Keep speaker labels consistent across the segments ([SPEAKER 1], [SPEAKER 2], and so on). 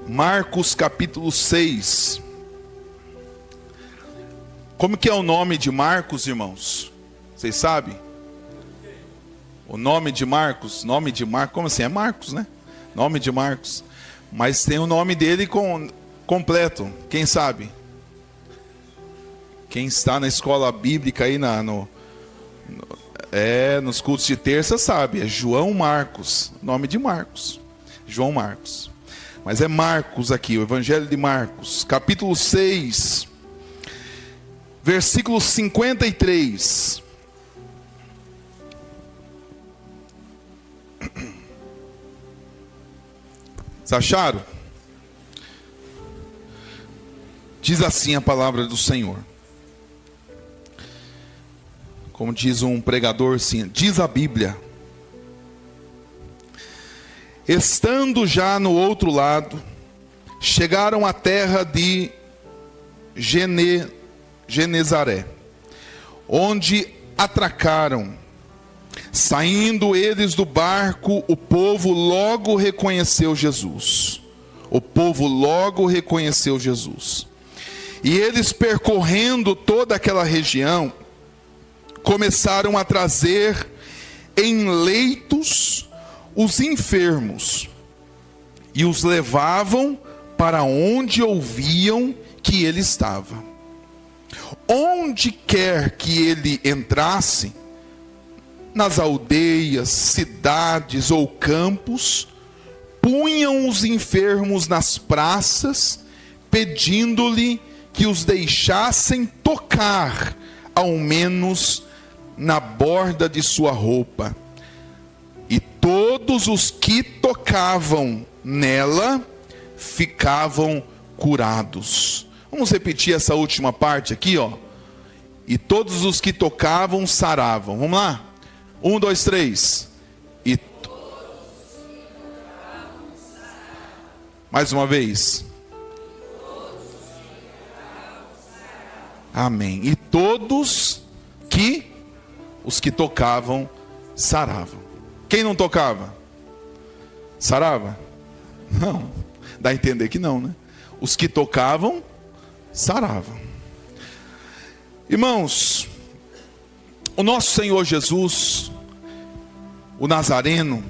[SPEAKER 1] Marcos capítulo 6. Como que é o nome de Marcos, irmãos? Vocês sabem? O nome de Marcos? Nome de Marcos, como assim? É Marcos, né? Nome de Marcos. Mas tem o nome dele completo. Quem sabe? Quem está na escola bíblica aí nos cultos de terça sabe. É João Marcos. Nome de Marcos. João Marcos. Mas é Marcos aqui, o Evangelho de Marcos, capítulo 6, versículo 53. Vocês acharam? Diz assim a palavra do Senhor. Como diz um pregador, sim, diz a Bíblia. Estando já no outro lado, chegaram à terra de Genezaré, onde atracaram. Saindo eles do barco, o povo logo reconheceu Jesus. O povo logo reconheceu Jesus. E eles, percorrendo toda aquela região, começaram a trazer em leitos os enfermos, e os levavam para onde ouviam que ele estava. Onde quer que ele entrasse, nas aldeias, cidades ou campos, punham os enfermos nas praças, pedindo-lhe que os deixassem tocar, ao menos na borda de sua roupa. E todos os que tocavam nela ficavam curados. Vamos repetir essa última parte aqui, ó. E todos os que tocavam saravam. Vamos lá? 1, 2, 3. Mais uma vez. Amém. E todos os que tocavam saravam. Quem não tocava? Sarava? Não. Dá a entender que não, né? Os que tocavam, saravam. Irmãos, o nosso Senhor Jesus, o Nazareno,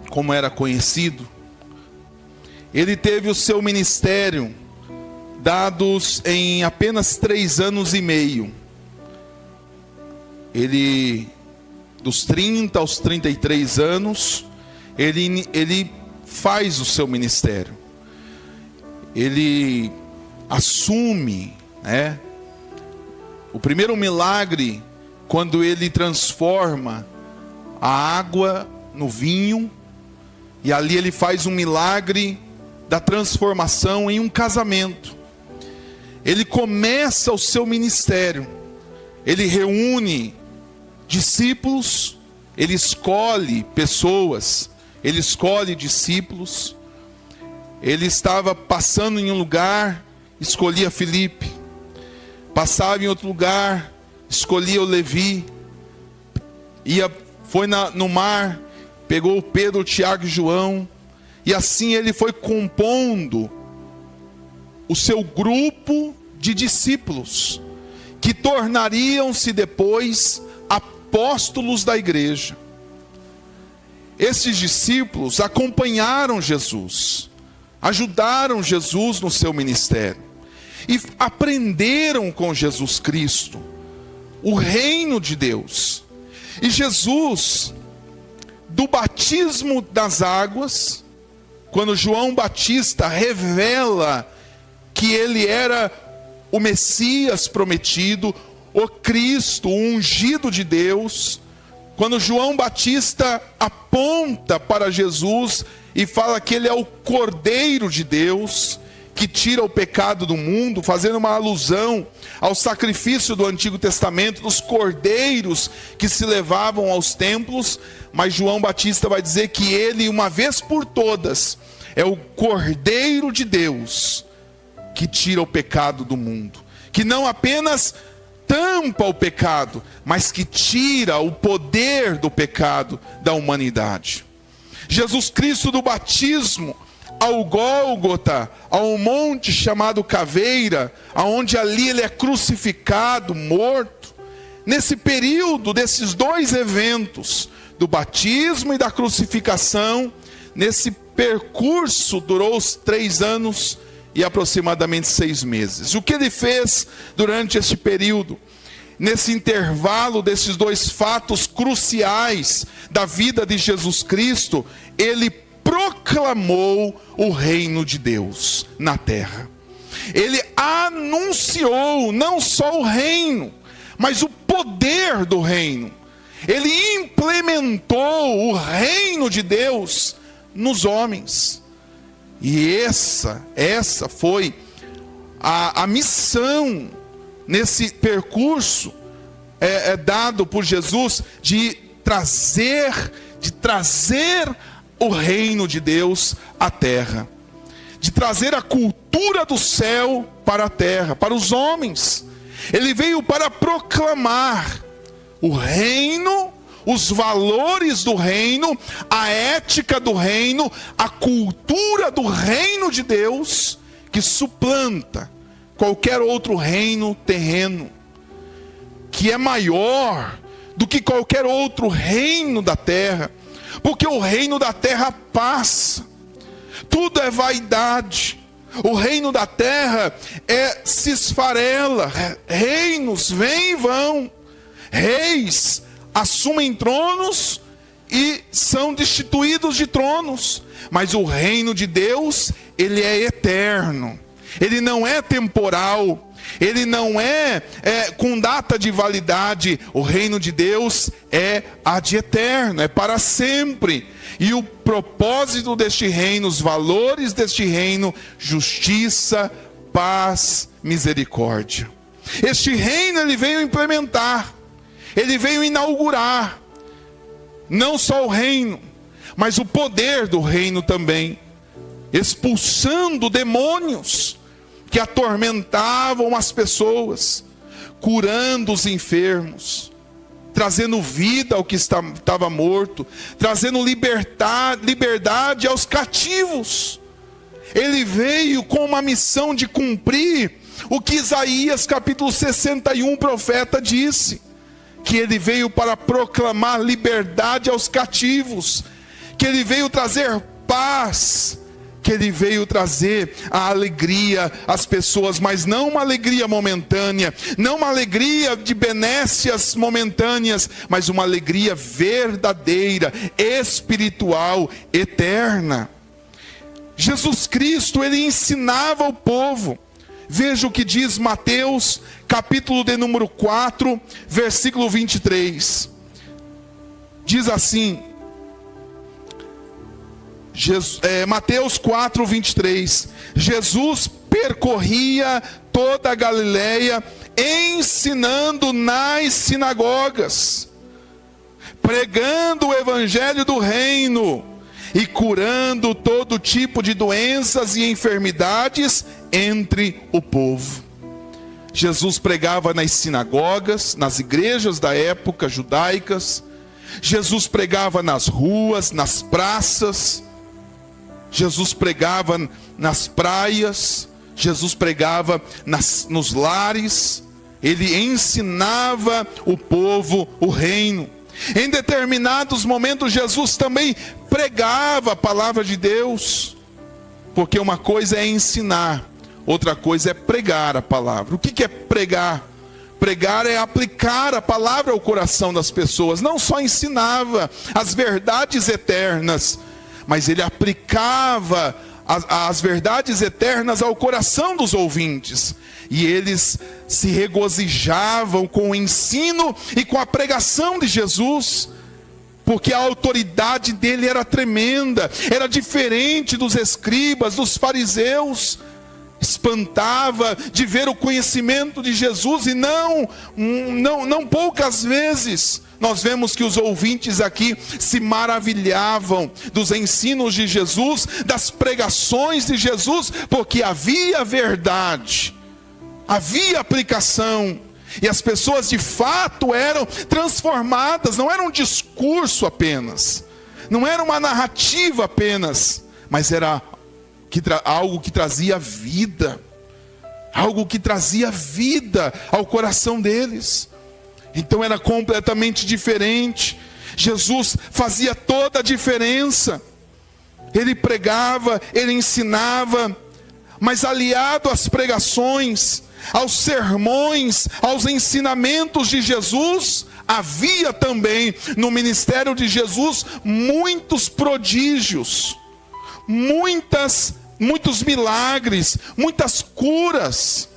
[SPEAKER 1] como era conhecido, ele teve o seu ministério dados em apenas 3 anos e meio. Ele, dos 30 aos 33 anos, ele faz o seu ministério. Ele assume, né? O primeiro milagre, quando ele transforma a água no vinho, e ali ele faz um milagre da transformação em um casamento. Ele começa o seu ministério, ele reúne discípulos, ele escolhe pessoas, ele escolhe discípulos. Ele estava passando em um lugar, escolhia Filipe. Passava em outro lugar, escolhia o Levi. Foi no mar, pegou o Pedro, o Tiago e João. E assim ele foi compondo o seu grupo de discípulos, que tornariam-se depois apóstolos da igreja. Esses discípulos acompanharam Jesus, ajudaram Jesus no seu ministério, e aprenderam com Jesus Cristo o reino de Deus. E Jesus, do batismo das águas, quando João Batista revela que ele era o Messias prometido, o Cristo, o ungido de Deus, quando João Batista aponta para Jesus e fala que ele é o Cordeiro de Deus, que tira o pecado do mundo, fazendo uma alusão ao sacrifício do Antigo Testamento, dos cordeiros que se levavam aos templos. Mas João Batista vai dizer que ele, uma vez por todas, é o Cordeiro de Deus, que tira o pecado do mundo, que não apenas tampa o pecado, mas que tira o poder do pecado da humanidade. Jesus Cristo, do batismo ao Gólgota, ao monte chamado Caveira, aonde ali ele é crucificado, morto. Nesse período desses dois eventos, do batismo e da crucificação, nesse percurso durou os 3 anos e aproximadamente 6 meses. O que ele fez durante este período? Nesse intervalo desses dois fatos cruciais da vida de Jesus Cristo, ele proclamou o reino de Deus na terra. Ele anunciou não só o reino, mas o poder do reino. Ele implementou o reino de Deus nos homens. E essa foi a missão nesse percurso dado por Jesus de trazer o reino de Deus à terra, de trazer a cultura do céu para a terra, para os homens. Ele veio para proclamar o reino, os valores do reino, a ética do reino, a cultura do reino de Deus, que suplanta qualquer outro reino terreno, que é maior do que qualquer outro reino da terra, porque o reino da terra passa, tudo é vaidade. O reino da terra se esfarela, reinos vêm e vão, reis assumem tronos e são destituídos de tronos, mas o reino de Deus, ele é eterno, ele não é temporal, ele não é com data de validade. O reino de Deus é ad eterno, é para sempre. E o propósito deste reino, os valores deste reino: justiça, paz, misericórdia. Este reino ele veio implementar, ele veio inaugurar, não só o reino, mas o poder do reino também, expulsando demônios que atormentavam as pessoas, curando os enfermos, trazendo vida ao que estava morto, trazendo liberdade aos cativos. Ele veio com uma missão de cumprir o que Isaías capítulo 61, profeta disse, que ele veio para proclamar liberdade aos cativos, que ele veio trazer paz, que ele veio trazer a alegria às pessoas, mas não uma alegria momentânea, não uma alegria de benécias momentâneas, mas uma alegria verdadeira, espiritual, eterna. Jesus Cristo, ele ensinava ao povo. Veja o que diz Mateus, capítulo de número 4, versículo 23. Diz assim, Mateus 4, 23. Jesus percorria toda a Galileia, ensinando nas sinagogas, pregando o evangelho do reino e curando todo tipo de doenças e enfermidades entre o povo. Jesus pregava nas sinagogas, nas igrejas da época judaicas. Jesus pregava nas ruas, nas praças. Jesus pregava nas praias. Jesus pregava nos lares. Ele ensinava o povo o reino. Em determinados momentos, Jesus também pregava a palavra de Deus, porque uma coisa é ensinar, outra coisa é pregar a palavra. O que é pregar? Pregar é aplicar a palavra ao coração das pessoas. Não só ensinava as verdades eternas, mas ele aplicava as verdades eternas ao coração dos ouvintes. E eles se regozijavam com o ensino e com a pregação de Jesus, porque a autoridade dele era tremenda, era diferente dos escribas, dos fariseus. Espantava de ver o conhecimento de Jesus, e não poucas vezes nós vemos que os ouvintes aqui se maravilhavam dos ensinos de Jesus, das pregações de Jesus, porque havia verdade, havia aplicação, e as pessoas de fato eram transformadas. Não era um discurso apenas, não era uma narrativa apenas, mas era algo que trazia vida. Algo que trazia vida ao coração deles. Então era completamente diferente. Jesus fazia toda a diferença. Ele pregava, ele ensinava, mas aliado às pregações, aos sermões, aos ensinamentos de Jesus, havia também no ministério de Jesus muitos prodígios, muitos milagres, muitas curas.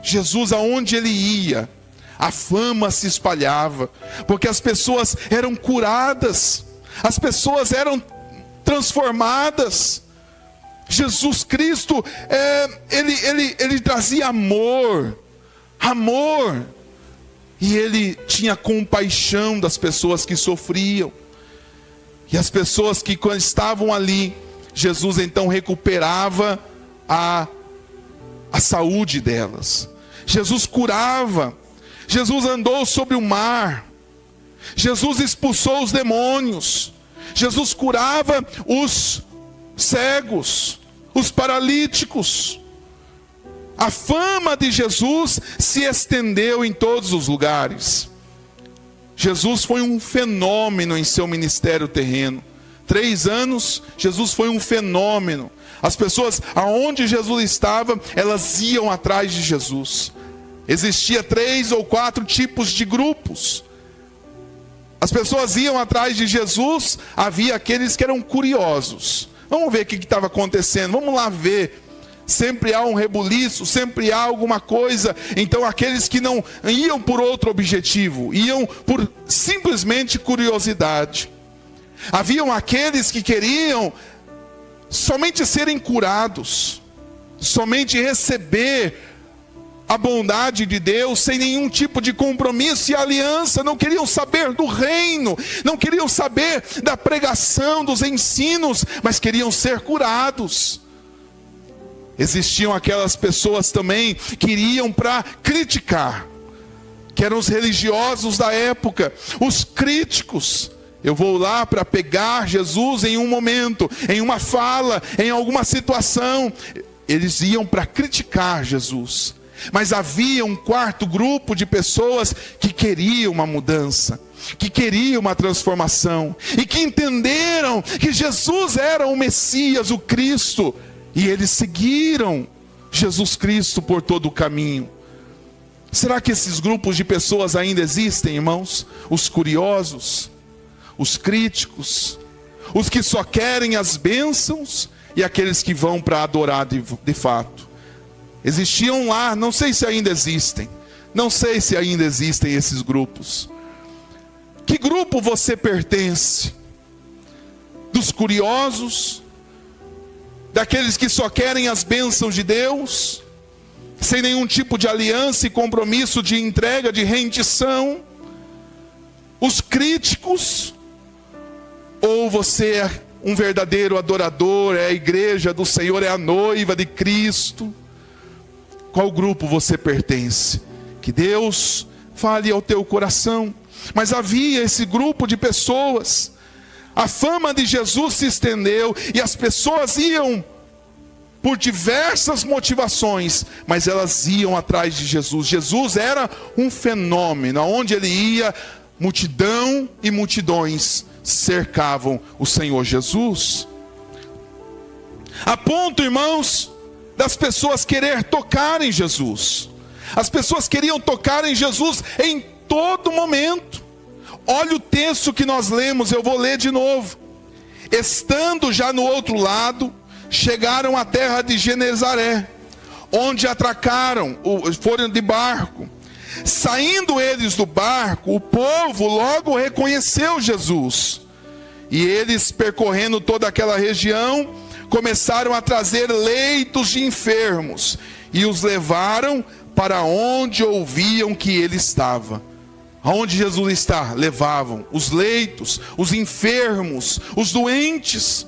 [SPEAKER 1] Jesus, aonde ele ia, a fama se espalhava, porque as pessoas eram curadas, as pessoas eram transformadas. Jesus Cristo, ele trazia amor, e ele tinha compaixão das pessoas que sofriam, e as pessoas que quando estavam ali, Jesus então recuperava a saúde delas. Jesus curava, Jesus andou sobre o mar, Jesus expulsou os demônios, Jesus curava os cegos, os paralíticos. A fama de Jesus se estendeu em todos os lugares. Jesus foi um fenômeno em seu ministério terreno. 3 anos, Jesus foi um fenômeno. As pessoas, aonde Jesus estava, elas iam atrás de Jesus. Existia 3 ou 4 tipos de grupos. As pessoas iam atrás de Jesus. Havia aqueles que eram curiosos. Vamos ver o que estava acontecendo, vamos lá ver. Sempre há um rebuliço, sempre há alguma coisa. Então aqueles que não iam por outro objetivo, iam por simplesmente curiosidade. Haviam aqueles que queriam somente serem curados, somente receber a bondade de Deus, sem nenhum tipo de compromisso e aliança. Não queriam saber do reino, não queriam saber da pregação, dos ensinos, mas queriam ser curados. Existiam aquelas pessoas também que iriam para criticar, que eram os religiosos da época, os críticos. Eu vou lá para pegar Jesus em um momento, em uma fala, em alguma situação. Eles iam para criticar Jesus. Mas havia um quarto grupo de pessoas que queriam uma mudança, que queriam uma transformação, e que entenderam que Jesus era o Messias, o Cristo, e eles seguiram Jesus Cristo por todo o caminho. Será que esses grupos de pessoas ainda existem, irmãos? Os curiosos, os críticos, os que só querem as bênçãos, e aqueles que vão para adorar de fato. Existiam lá, não sei se ainda existem. Não sei se ainda existem esses grupos. Que grupo você pertence? Dos curiosos? Daqueles que só querem as bênçãos de Deus? Sem nenhum tipo de aliança e compromisso de entrega, de rendição? Os críticos? Ou você é um verdadeiro adorador, é a igreja do Senhor, é a noiva de Cristo? Qual grupo você pertence? Que Deus fale ao teu coração. Mas havia esse grupo de pessoas. A fama de Jesus se estendeu e as pessoas iam por diversas motivações, mas elas iam atrás de Jesus. Jesus era um fenômeno. Aonde ele ia, multidão e multidões cercavam o Senhor Jesus. A ponto, irmãos, das pessoas querer tocar em Jesus. As pessoas queriam tocar em Jesus em todo momento. Olha o texto que nós lemos, eu vou ler de novo. Estando já no outro lado, chegaram à terra de Genezaré, onde atracaram, foram de barco. Saindo eles do barco, o povo logo reconheceu Jesus. E eles, percorrendo toda aquela região, começaram a trazer leitos de enfermos e os levaram para onde ouviam que ele estava. Aonde Jesus está, levavam os leitos, os enfermos, os doentes.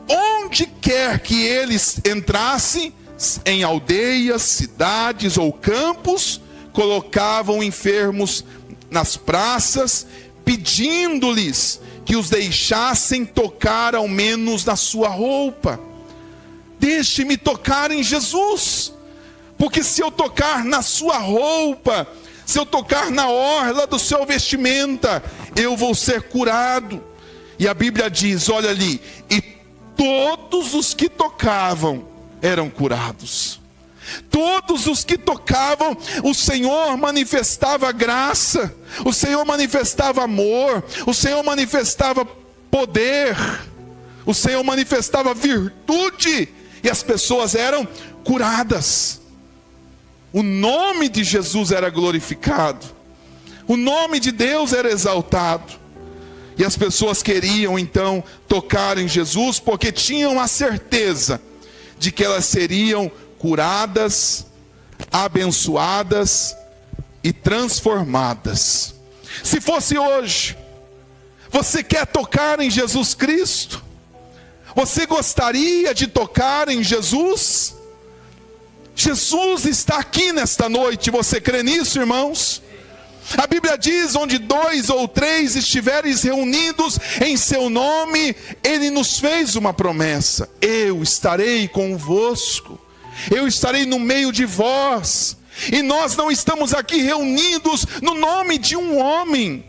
[SPEAKER 1] Onde quer que eles entrassem, em aldeias, cidades ou campos, colocavam enfermos nas praças, pedindo-lhes que os deixassem tocar ao menos na sua roupa. deixe-me tocar em Jesus, porque se eu tocar na sua roupa, se eu tocar na orla do seu vestimenta, eu vou ser curado. E a Bíblia diz, olha ali, e todos os que tocavam eram curados. Todos os que tocavam, o Senhor manifestava graça, o Senhor manifestava amor, o Senhor manifestava poder, o Senhor manifestava virtude, e as pessoas eram curadas. O nome de Jesus era glorificado, o nome de Deus era exaltado, e as pessoas queriam então tocar em Jesus, porque tinham a certeza de que elas seriam curadas, abençoadas e transformadas. Se fosse hoje, você quer tocar em Jesus Cristo? Você gostaria de tocar em Jesus? Jesus está aqui nesta noite, você crê nisso, irmãos? A Bíblia diz, onde 2 ou 3 estiverem reunidos em seu nome, Ele nos fez uma promessa: eu estarei convosco, eu estarei no meio de vós. E nós não estamos aqui reunidos no nome de um homem.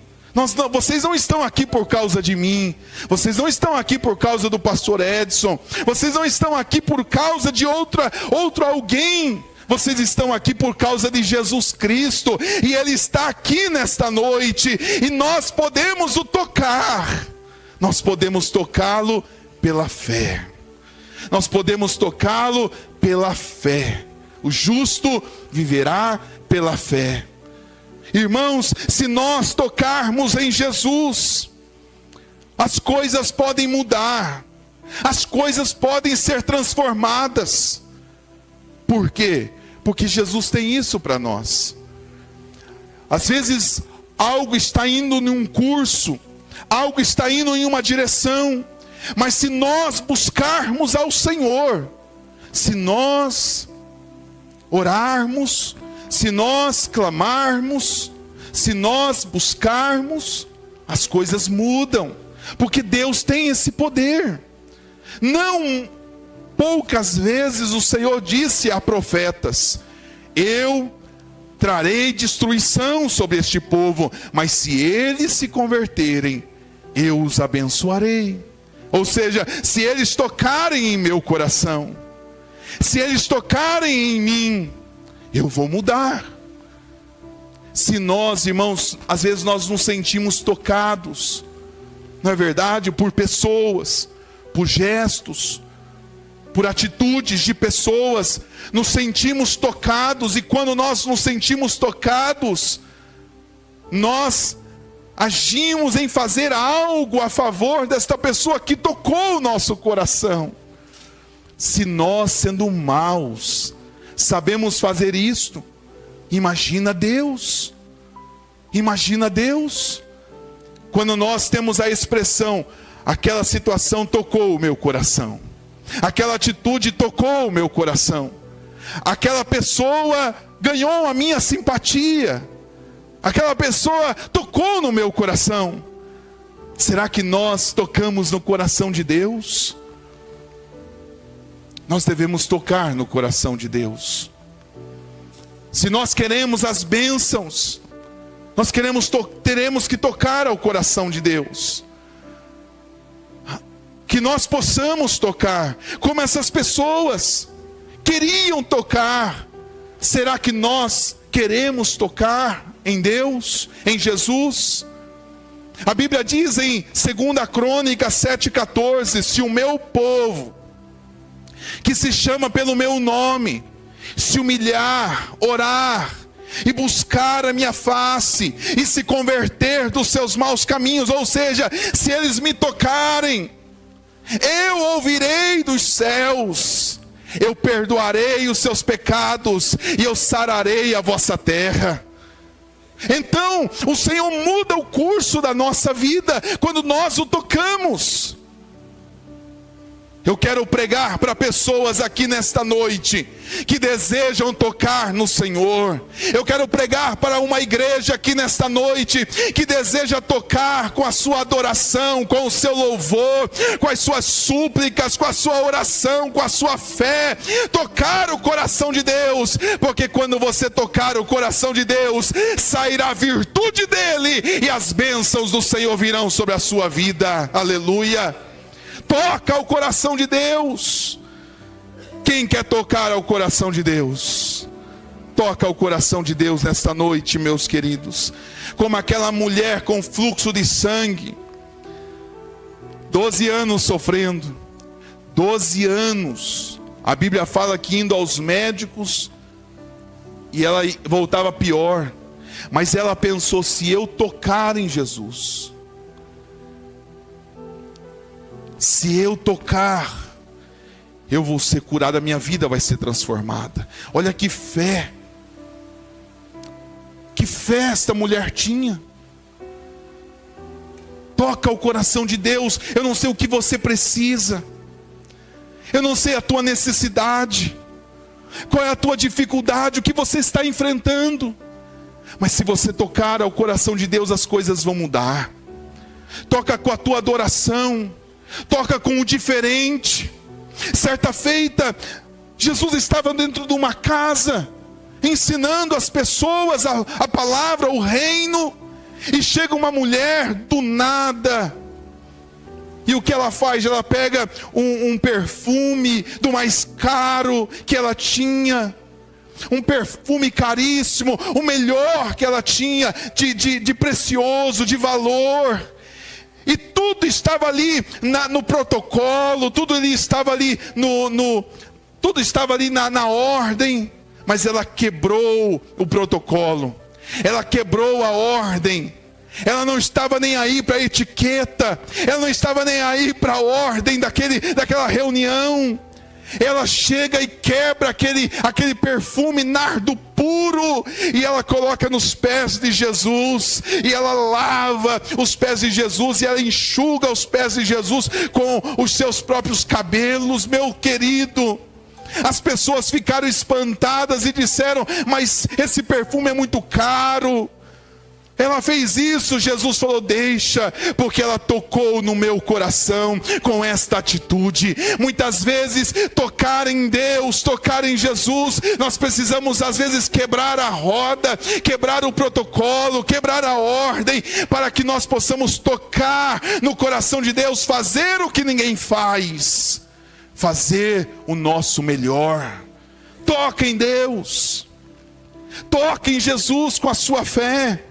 [SPEAKER 1] Vocês não estão aqui por causa de mim, vocês não estão aqui por causa do pastor Edson, vocês não estão aqui por causa de outro alguém. Vocês estão aqui por causa de Jesus Cristo, e Ele está aqui nesta noite, e nós podemos o tocar, nós podemos tocá-lo pela fé, nós podemos tocá-lo pela fé. O justo viverá pela fé. Irmãos, se nós tocarmos em Jesus, as coisas podem mudar, as coisas podem ser transformadas. Por quê? Porque Jesus tem isso para nós. Às vezes, algo está indo em um curso, algo está indo em uma direção, mas se nós buscarmos ao Senhor, se nós orarmos, se nós clamarmos, se nós buscarmos, as coisas mudam, porque Deus tem esse poder. Não poucas vezes o Senhor disse a profetas: eu trarei destruição sobre este povo, mas se eles se converterem, eu os abençoarei. Ou seja, se eles tocarem em meu coração, se eles tocarem em mim, eu vou mudar. Se nós, irmãos, às vezes nós nos sentimos tocados, não é verdade? Por pessoas, por gestos, por atitudes de pessoas, nos sentimos tocados, e quando nós nos sentimos tocados, nós agimos em fazer algo a favor desta pessoa que tocou o nosso coração. Se nós, sendo maus, sabemos fazer isto, imagina Deus. Imagina Deus. Quando nós temos a expressão: aquela situação tocou o meu coração, aquela atitude tocou o meu coração, aquela pessoa ganhou a minha simpatia, aquela pessoa tocou no meu coração. Será que nós tocamos no coração de Deus? Nós devemos tocar no coração de Deus. Se nós queremos as bênçãos, nós teremos que tocar ao coração de Deus. Que nós possamos tocar, como essas pessoas queriam tocar. Será que nós queremos tocar em Deus, em Jesus? A Bíblia diz em 2 Crônicas 7,14: se o meu povo, que se chama pelo meu nome, se humilhar, orar e buscar a minha face, e se converter dos seus maus caminhos, ou seja, se eles me tocarem, eu ouvirei dos céus, eu perdoarei os seus pecados, e eu sararei a vossa terra. Então, o Senhor muda o curso da nossa vida, quando nós o tocamos. Eu quero pregar para pessoas aqui nesta noite que desejam tocar no Senhor. Eu quero pregar para uma igreja aqui nesta noite que deseja tocar com a sua adoração, com o seu louvor, com as suas súplicas, com a sua oração, com a sua fé. Tocar o coração de Deus, porque quando você tocar o coração de Deus, sairá a virtude dele e as bênçãos do Senhor virão sobre a sua vida. Aleluia! Toca o coração de Deus. Quem quer tocar ao coração de Deus? Toca o coração de Deus nesta noite, meus queridos. Como aquela mulher com fluxo de sangue, 12 anos sofrendo, 12 anos. A Bíblia fala que indo aos médicos, e ela voltava pior. Mas ela pensou, se eu tocar em Jesus, se eu tocar, eu vou ser curada, a minha vida vai ser transformada. Olha que fé esta mulher tinha. Toca o coração de Deus. Eu não sei o que você precisa, eu não sei a tua necessidade, qual é a tua dificuldade, o que você está enfrentando, mas se você tocar ao coração de Deus, as coisas vão mudar. Toca com a tua adoração, toca com o diferente. Certa feita, Jesus estava dentro de uma casa, ensinando as pessoas a palavra, o reino, e chega uma mulher do nada, e o que ela faz? Ela pega um perfume do mais caro que ela tinha, um perfume caríssimo, o melhor que ela tinha, de precioso, de valor. E tudo estava ali no protocolo, tudo ali estava ali tudo estava ali na ordem, mas ela quebrou o protocolo, ela quebrou a ordem, ela não estava nem aí para a etiqueta, ela não estava nem aí para a ordem daquela reunião. Ela chega e quebra aquele perfume nardo puro, e ela coloca nos pés de Jesus, e ela lava os pés de Jesus, e ela enxuga os pés de Jesus com os seus próprios cabelos. Meu querido, as pessoas ficaram espantadas e disseram, mas esse perfume é muito caro. Ela fez isso, Jesus falou, deixa, porque ela tocou no meu coração com esta atitude. Muitas vezes, tocar em Deus, tocar em Jesus, nós precisamos às vezes quebrar a roda, quebrar o protocolo, quebrar a ordem, para que nós possamos tocar no coração de Deus, fazer o que ninguém faz, fazer o nosso melhor. Toca em Deus, toca em Jesus com a sua fé.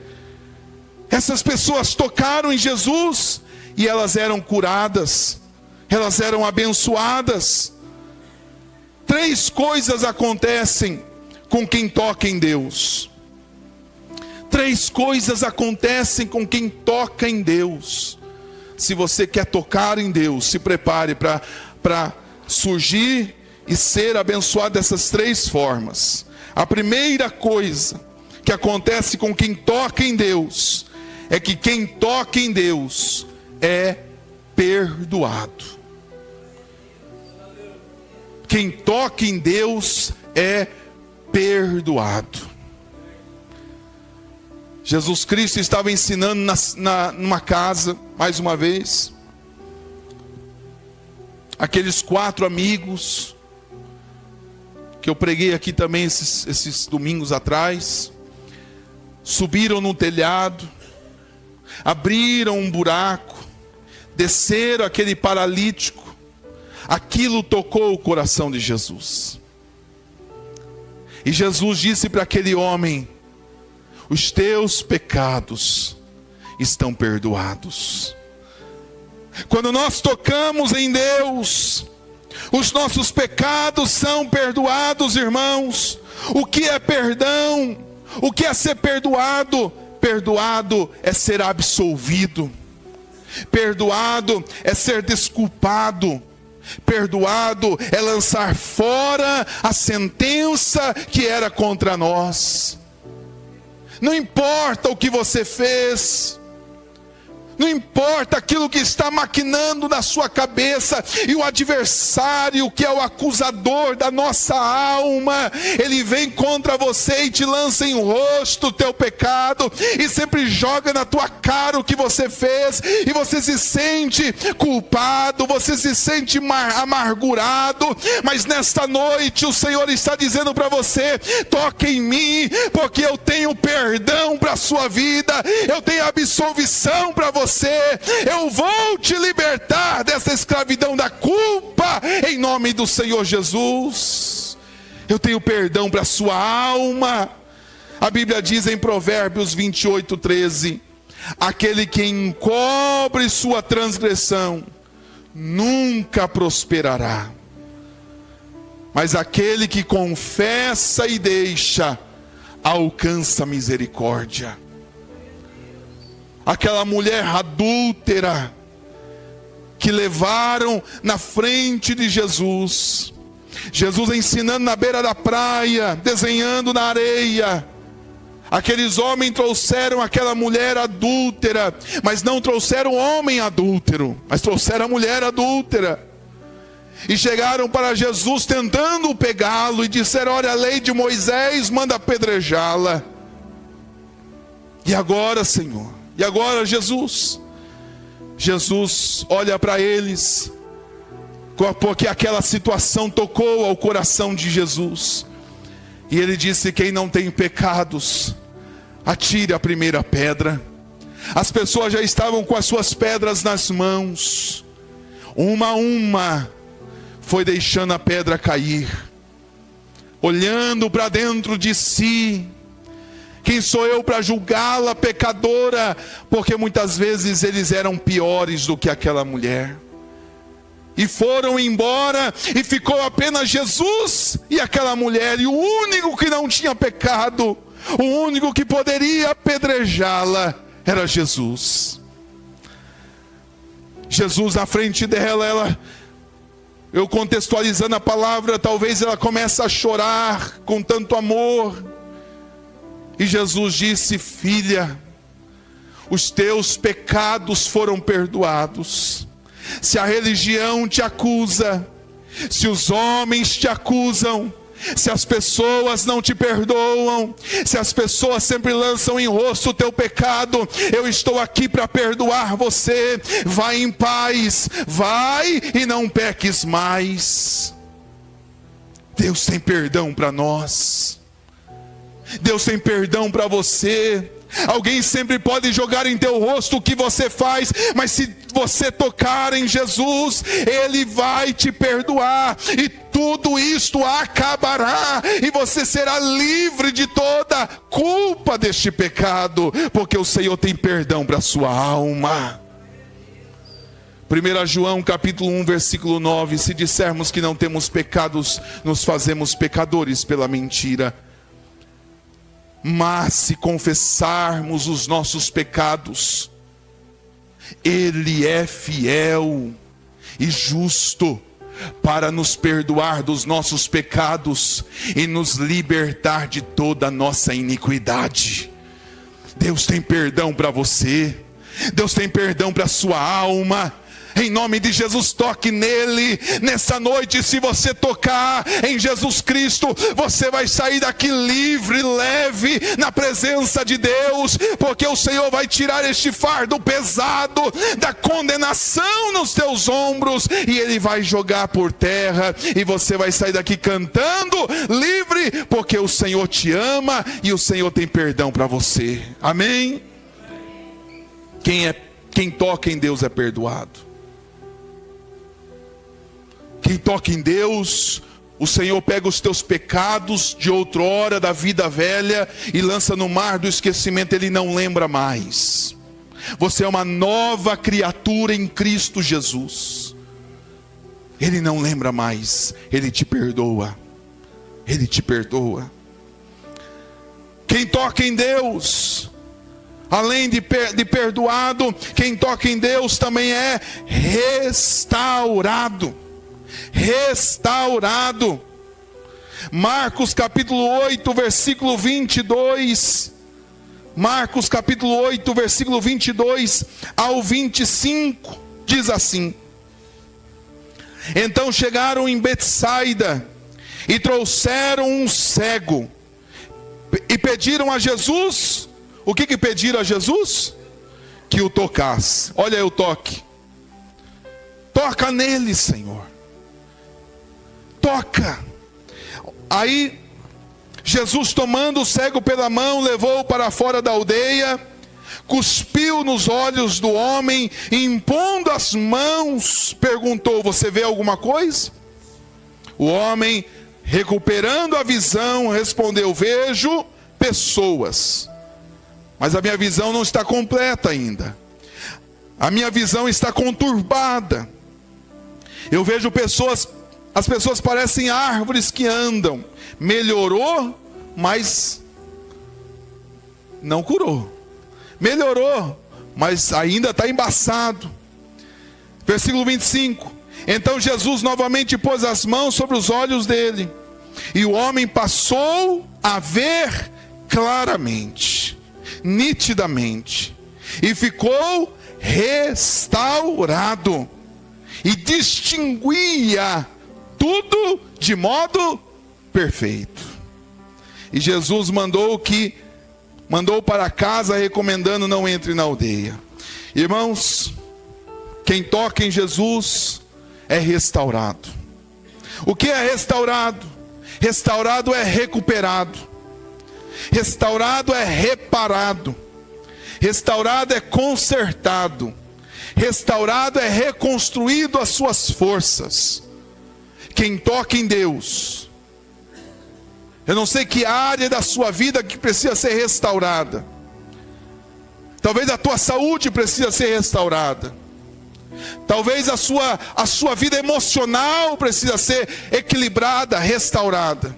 [SPEAKER 1] Essas pessoas tocaram em Jesus e elas eram curadas, elas eram abençoadas. 3 coisas acontecem com quem toca em Deus. 3 coisas acontecem com quem toca em Deus. Se você quer tocar em Deus, se prepare para surgir e ser abençoado dessas 3 formas. A primeira coisa que acontece com quem toca em Deus é que quem toca em Deus é perdoado. Quem toca em Deus é perdoado. Jesus Cristo estava ensinando numa casa, mais uma vez. Aqueles 4 amigos, que eu preguei aqui também esses domingos atrás, subiram no telhado, abriram um buraco, desceram aquele paralítico. Aquilo tocou o coração de Jesus. E Jesus disse para aquele homem, os teus pecados estão perdoados. Quando nós tocamos em Deus, os nossos pecados são perdoados, irmãos. O que é perdão? O que é ser perdoado? Perdoado é ser absolvido. Perdoado é ser desculpado. Perdoado é lançar fora a sentença que era contra nós. Não importa o que você fez, Não importa aquilo que está maquinando na sua cabeça, e o adversário, que é o acusador da nossa alma, ele vem contra você e te lança em rosto o teu pecado, e sempre joga na tua cara o que você fez, e você se sente culpado, você se sente amargurado. Mas nesta noite o Senhor está dizendo para você: toque em mim, porque eu tenho perdão para a sua vida, eu tenho absolvição para você, eu vou te libertar dessa escravidão da culpa, em nome do Senhor Jesus. Eu tenho perdão para a sua alma. A Bíblia diz em Provérbios 28:13: aquele que encobre sua transgressão nunca prosperará, mas aquele que confessa e deixa alcança misericórdia. Aquela mulher adúltera que levaram na frente de Jesus, Jesus ensinando na beira da praia, desenhando na areia. Aqueles homens trouxeram aquela mulher adúltera, mas não trouxeram o homem adúltero, mas trouxeram a mulher adúltera. E chegaram para Jesus tentando pegá-lo, e disseram: olha, a lei de Moisés manda apedrejá-la. E agora, Senhor? E agora, Jesus? Jesus olha para eles, porque aquela situação tocou ao coração de Jesus. E ele disse: quem não tem pecados, atire a primeira pedra. As pessoas já estavam com as suas pedras nas mãos. Uma a uma foi deixando a pedra cair, olhando para dentro de si. Quem sou eu para julgá-la pecadora? Porque muitas vezes eles eram piores do que aquela mulher. E foram embora, e ficou apenas Jesus e aquela mulher. E o único que não tinha pecado, o único que poderia apedrejá-la, era Jesus. Jesus na frente dela, eu contextualizando a palavra, talvez ela comece a chorar com tanto amor. E Jesus disse: filha, os teus pecados foram perdoados. Se a religião te acusa, se os homens te acusam, se as pessoas não te perdoam, se as pessoas sempre lançam em rosto o teu pecado, eu estou aqui para perdoar você. Vai em paz, vai e não peques mais. Deus tem perdão para nós. Deus tem perdão para você. Alguém sempre pode jogar em teu rosto o que você faz, mas se você tocar em Jesus, Ele vai te perdoar, e tudo isto acabará, e você será livre de toda culpa deste pecado, porque o Senhor tem perdão para a sua alma. 1 João capítulo 1 versículo 9: se dissermos que não temos pecados, nos fazemos pecadores pela mentira. Mas se confessarmos os nossos pecados, Ele é fiel e justo para nos perdoar dos nossos pecados e nos libertar de toda a nossa iniquidade. Deus tem perdão para você. Deus tem perdão para a sua alma. Em nome de Jesus, toque nele. Nessa noite, se você tocar em Jesus Cristo, você vai sair daqui livre, leve, na presença de Deus, porque o Senhor vai tirar este fardo pesado da condenação nos teus ombros, e Ele vai jogar por terra, e você vai sair daqui cantando, livre, porque o Senhor te ama, e o Senhor tem perdão para você. Amém? Quem toca em Deus é perdoado. Quem toca em Deus, o Senhor pega os teus pecados de outrora, da vida velha, e lança no mar do esquecimento. Ele não lembra mais. Você é uma nova criatura em Cristo Jesus. Ele não lembra mais. Ele te perdoa. Ele te perdoa. Quem toca em Deus, além de perdoado, quem toca em Deus também é restaurado. Marcos capítulo 8 versículo 22 Marcos capítulo 8, versículo 22 ao 25, diz assim: então chegaram em Betsaida e trouxeram um cego e pediram a Jesus. O que pediram a Jesus? Que o tocasse. Olha aí o toque. Toca nele, Senhor. Toca. Aí Jesus, tomando o cego pela mão, levou-o para fora da aldeia, cuspiu nos olhos do homem e, impondo as mãos, perguntou: você vê alguma coisa? O homem, recuperando a visão, respondeu: vejo pessoas, mas a minha visão não está completa ainda. A minha visão está conturbada. Eu vejo pessoas, as pessoas parecem árvores que andam. Melhorou, mas não curou. Melhorou, mas ainda está embaçado. Versículo 25. Então Jesus novamente pôs as mãos sobre os olhos dele, e o homem passou a ver claramente, nitidamente, e ficou restaurado, e distinguia tudo de modo perfeito. E Jesus mandou para casa, recomendando: não entre na aldeia. Irmãos, quem toca em Jesus é restaurado. O que é restaurado? Restaurado é recuperado. Restaurado é reparado. Restaurado é consertado. Restaurado é reconstruído as suas forças. Quem toca em Deus, eu não sei que área da sua vida que precisa ser restaurada. Talvez a tua saúde precisa ser restaurada. Talvez a sua vida emocional precisa ser equilibrada, restaurada.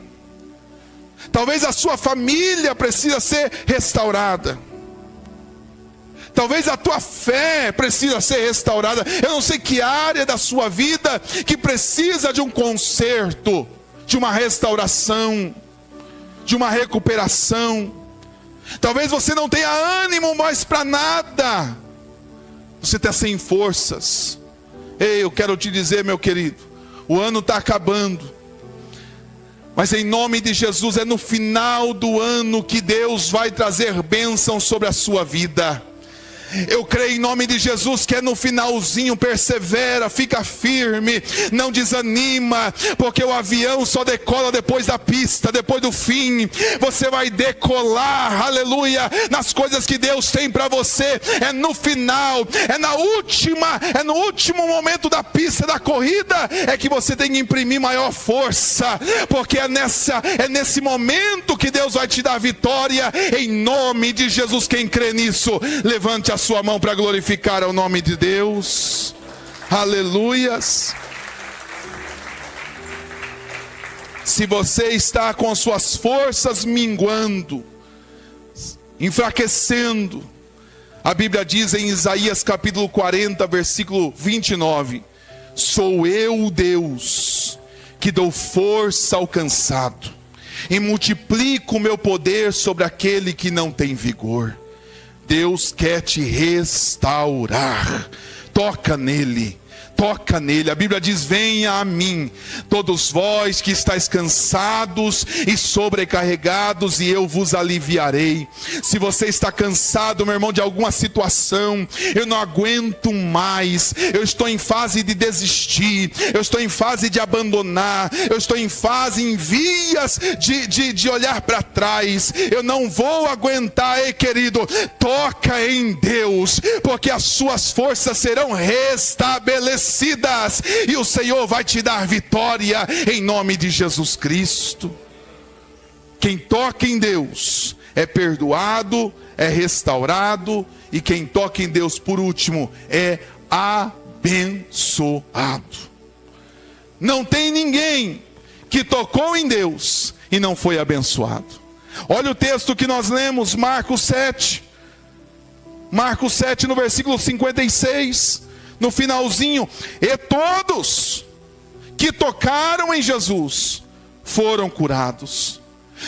[SPEAKER 1] Talvez a sua família precisa ser restaurada. Talvez a tua fé precisa ser restaurada. Eu não sei que área da sua vida que precisa de um conserto, de uma restauração, de uma recuperação. Talvez você não tenha ânimo mais para nada. Você está sem forças. Ei, eu quero te dizer, meu querido, o ano está acabando, mas em nome de Jesus, é no final do ano que Deus vai trazer bênção sobre a sua vida. Eu creio em nome de Jesus que é no finalzinho. Persevera, fica firme, não desanima, porque o avião só decola depois da pista, depois do fim. Você vai decolar, aleluia, nas coisas que Deus tem para você. É no final, é no último momento da pista, da corrida, é que você tem que imprimir maior força, porque é nesse momento que Deus vai te dar vitória. Em nome de Jesus, quem crê nisso, levante a sua mão para glorificar o nome de Deus. Aleluias. Se você está com suas forças minguando, enfraquecendo, a Bíblia diz em Isaías capítulo 40, versículo 29: sou eu, Deus, que dou força ao cansado e multiplico o meu poder sobre aquele que não tem vigor. Deus quer te restaurar. Toca nele. Toca nele. A Bíblia diz: venha a mim, todos vós que estáis cansados e sobrecarregados, e eu vos aliviarei. Se você está cansado, meu irmão, de alguma situação, eu não aguento mais, eu estou em fase de desistir, eu estou em fase de abandonar, eu estou em vias de olhar para trás, eu não vou aguentar. Ei, querido, toca em Deus, porque as suas forças serão restabelecidas, e o Senhor vai te dar vitória em nome de Jesus Cristo. Quem toca em Deus é perdoado, é restaurado, e quem toca em Deus, por último, é abençoado. Não tem ninguém que tocou em Deus e não foi abençoado. Olha o texto que nós lemos, Marcos 7, no versículo 56, no finalzinho: e todos que tocaram em Jesus foram curados.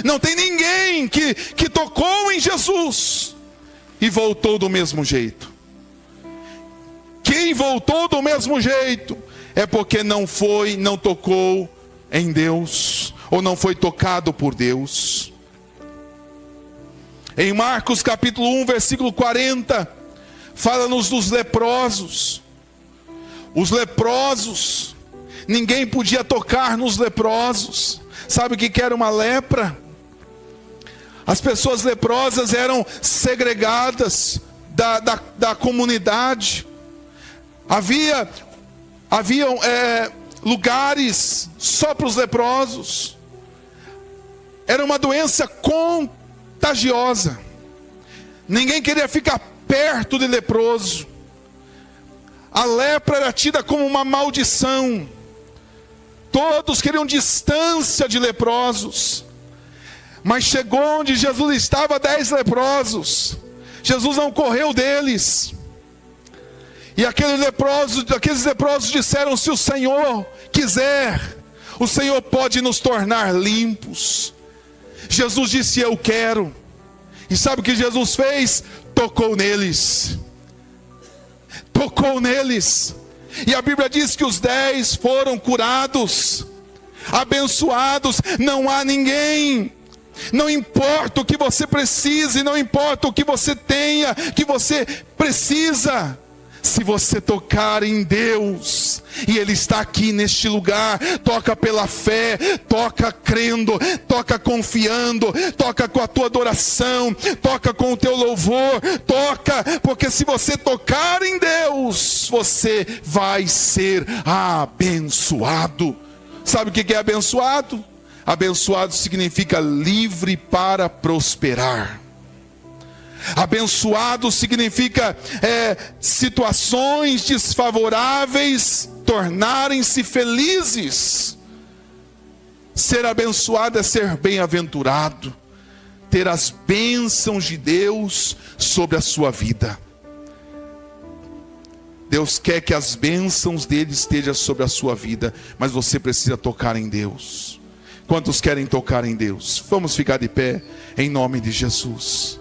[SPEAKER 1] Não tem ninguém que tocou em Jesus e voltou do mesmo jeito. Quem voltou do mesmo jeito é porque não tocou em Deus, ou não foi tocado por Deus. Em Marcos capítulo 1, versículo 40, fala-nos dos leprosos. Os leprosos, ninguém podia tocar nos leprosos. Sabe o que era uma lepra? As pessoas leprosas eram segregadas da comunidade. Haviam lugares só para os leprosos. Era uma doença contagiosa. Ninguém queria ficar perto de leproso. A lepra era tida como uma maldição. Todos queriam distância de leprosos. Mas chegou onde Jesus estava 10 leprosos. Jesus não correu deles. E aqueles leprosos disseram: se o Senhor quiser, o Senhor pode nos tornar limpos. Jesus disse: eu quero. E sabe o que Jesus fez? Tocou neles. Tocou neles. E a Bíblia diz que os 10 foram curados, abençoados. Não há ninguém, não importa o que você precise, não importa o que você tenha, que você precisa, se você tocar em Deus, e Ele está aqui neste lugar, toca pela fé, toca crendo, toca confiando, toca com a tua adoração, toca com o teu louvor, toca, porque se você tocar em Deus, você vai ser abençoado. Sabe o que é abençoado? Abençoado significa livre para prosperar. Abençoado significa situações desfavoráveis tornarem-se felizes. Ser abençoado é ser bem-aventurado, ter as bênçãos de Deus sobre a sua vida. Deus quer que as bênçãos dele estejam sobre a sua vida, mas você precisa tocar em Deus. Quantos querem tocar em Deus? Vamos ficar de pé em nome de Jesus.